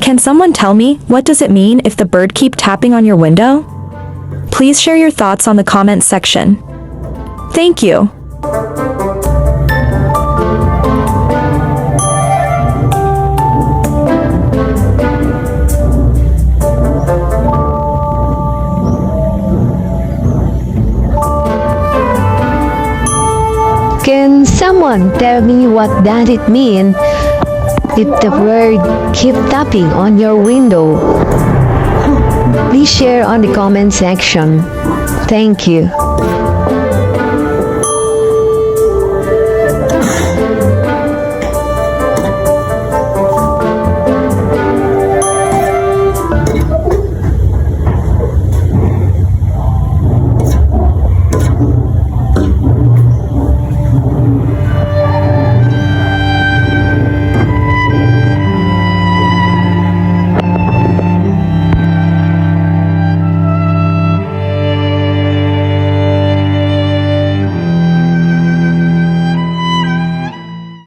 Can someone tell me what does it mean if the bird keep tapping on your window? Please share your thoughts on the comments section. Thank you. Can someone tell me what does it mean if the bird keep tapping on your window? Please share on the comment section. Thank you.